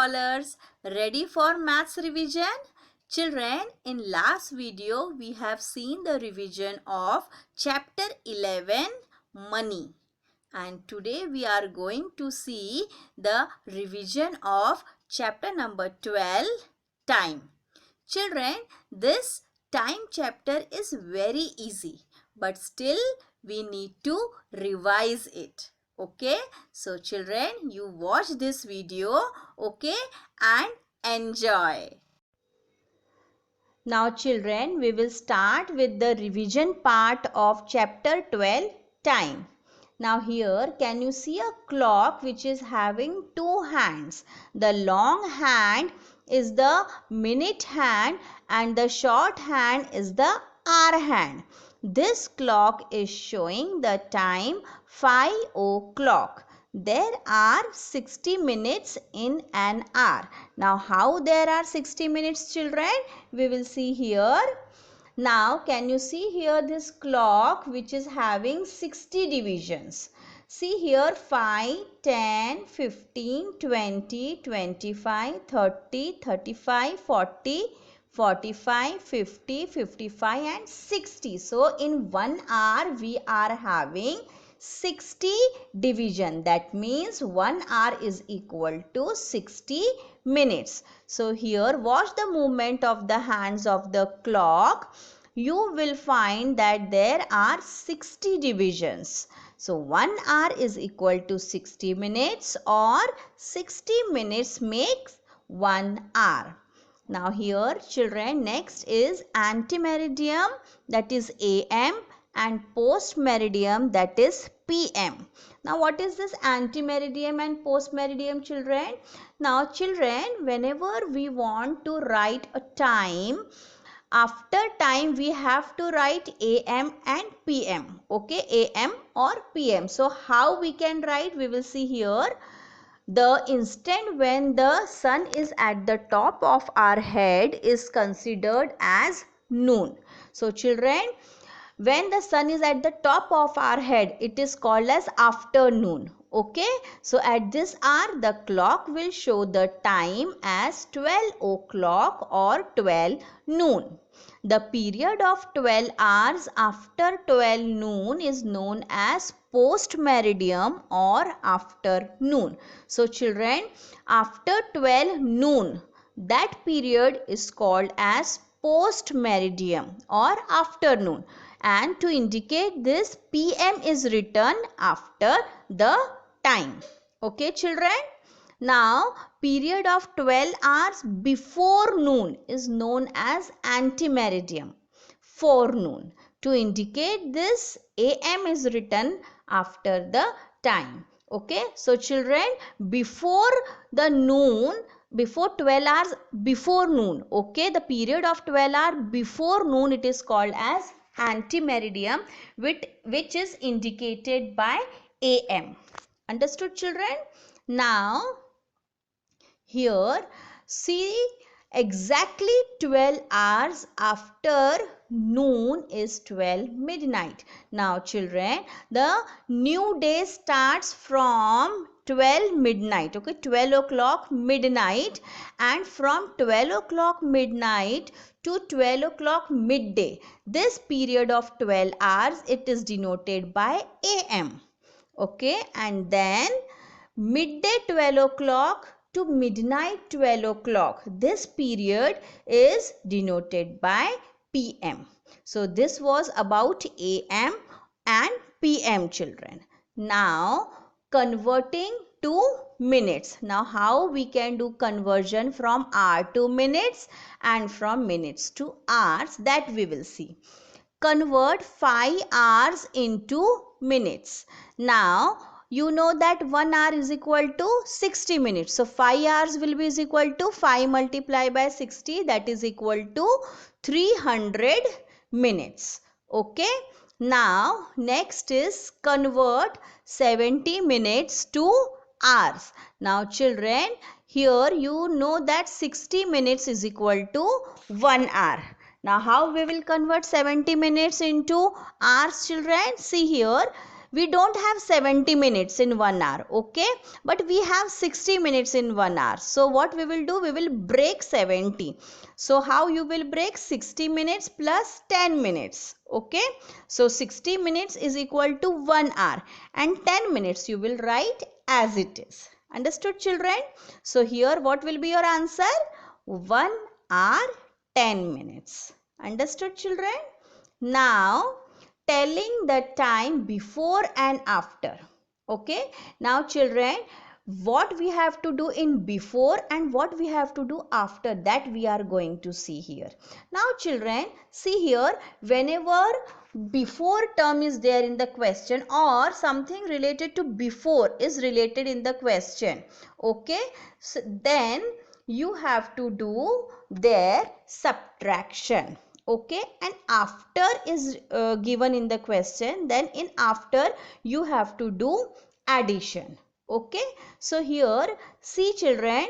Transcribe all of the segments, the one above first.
scholars, ready for maths revision? Children, in last video we have seen the revision of chapter 11 money, and today we are going to see the revision of chapter number 12 time. Children, this time chapter is very easy, but still we need to revise it. Okay, so children, you watch this video, okay, and enjoy. Now children, we will start with the revision part of chapter 12, time. Now here, can you see a clock which is having two hands? The long hand is the minute hand and the short hand is the hour hand. This clock is showing the time 5 o'clock. There are 60 minutes in an hour. Now how there are 60 minutes, children? We will see here. Now can you see here this clock which is having 60 divisions? See here 5, 10, 15, 20, 25, 30, 35, 40, 45, 50, 55 and 60. So in 1 hour we are having 60 division. That means 1 hour is equal to 60 minutes. So here watch the movement of the hands of the clock. You will find that there are 60 divisions. So 1 hour is equal to 60 minutes or 60 minutes makes 1 hour. Now here children, next is antimeridiem, that is AM, and postmeridiem, that is PM. Now what is this antimeridiem and postmeridiem, children? Now children, whenever we want to write a time, after time we have to write AM and PM. Okay, AM or PM. So how we can write? We will see here. The instant when the sun is at the top of our head is considered as noon. So children, when the sun is at the top of our head, it is called as afternoon. Okay, so at this hour the clock will show the time as 12 o'clock or 12 noon. The period of 12 hours after 12 noon is known as post meridiem or afternoon. So children, after 12 noon, that period is called as post meridiem or afternoon, and to indicate this, PM is written after the time. Okay children. Now period of 12 hours before noon is known as antimeridiem, forenoon. To indicate this, AM is written after the time. Okay, so children, before the noon, before 12 hours before noon, okay, the period of 12 hours before noon, it is called as antimeridiem, which is indicated by AM. Understood children? Now here see, exactly 12 hours after noon is 12 midnight. Now children, the new day starts from 12 midnight. Okay, 12 o'clock midnight, and from 12 o'clock midnight to 12 o'clock midday, this period of 12 hours, it is denoted by AM. Okay, and then midday 12 o'clock to midnight 12 o'clock, this period is denoted by PM. So this was about AM and PM children. Now converting to minutes. Now how we can do conversion from hour to minutes and from minutes to hours, that we will see. Convert 5 hours into minutes. Now you know that 1 hour is equal to 60 minutes. So 5 hours will be is equal to 5 multiplied by 60, that is equal to 300 minutes. Okay. Now next is convert 70 minutes to hours. Now children, here you know that 60 minutes is equal to 1 hour. Now how we will convert 70 minutes into hours children? See here, we don't have 70 minutes in 1 hour, okay, but we have 60 minutes in 1 hour. So what we will do, we will break 70. So how you will break? 60 minutes plus 10 minutes, okay. So 60 minutes is equal to 1 hour and 10 minutes you will write as it is. Understood, children? So here what will be your answer? 1 hour 10 minutes. Understood, children? Now telling the time before and after. Okay. Now children, what we have to do in before and what we have to do after, that we are going to see here. Now children, see here, whenever before term is there in the question or something related to before is related in the question, okay, so then you have to do their subtraction, okay, and after is given in the question, then in after you have to do addition, okay. So here see children,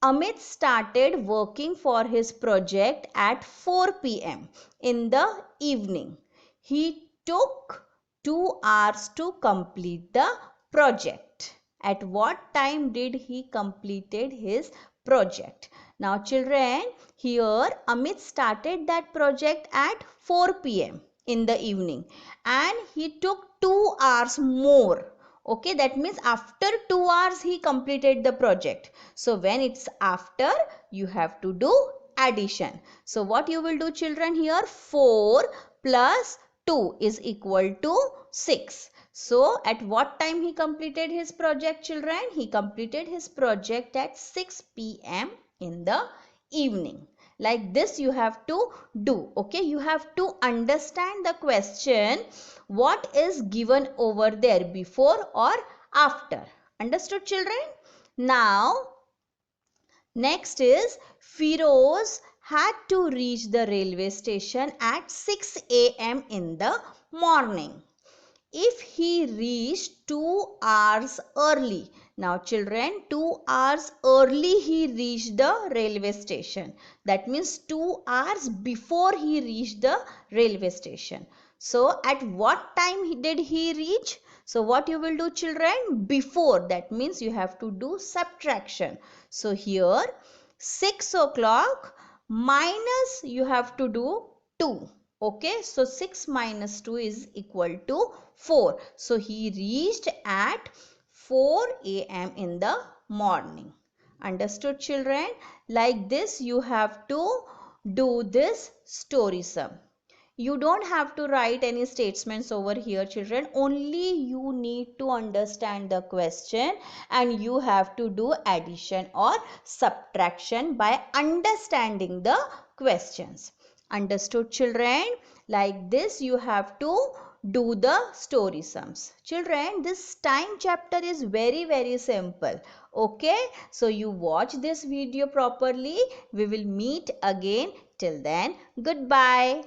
Amit started working for his project at 4 p.m. in the evening. He took 2 hours to complete the project. At what time did he completed his project? Now children, here Amit started that project at 4 p.m. in the evening and he took 2 hours more. Okay, that means after 2 hours he completed the project. So when it's after, you have to do addition. So what you will do children here? 4 plus 2 is equal to 6. So at what time he completed his project children? He completed his project at 6 p.m. in the evening. Like this you have to do, okay. You have to understand the question, what is given over there, before or after. Understood children? Now next is Firoz had to reach the railway station at 6 a.m. in the morning. If he reached 2 hours early. Now children, 2 hours early he reached the railway station. That means 2 hours before he reached the railway station. So at what time did he reach? So what you will do children? Before. That means you have to do subtraction. So here 6 o'clock minus you have to do 2. Okay, so 6 minus 2 is equal to 4. So he reached at 4 a.m. in the morning. Understood children? Like this you have to do this story sum. You don't have to write any statements over here children. Only you need to understand the question and you have to do addition or subtraction by understanding the questions. Understood children? Like this you have to do the story sums. Children, this time chapter is very simple. Okay, so you watch this video properly. We will meet again. Till then, goodbye.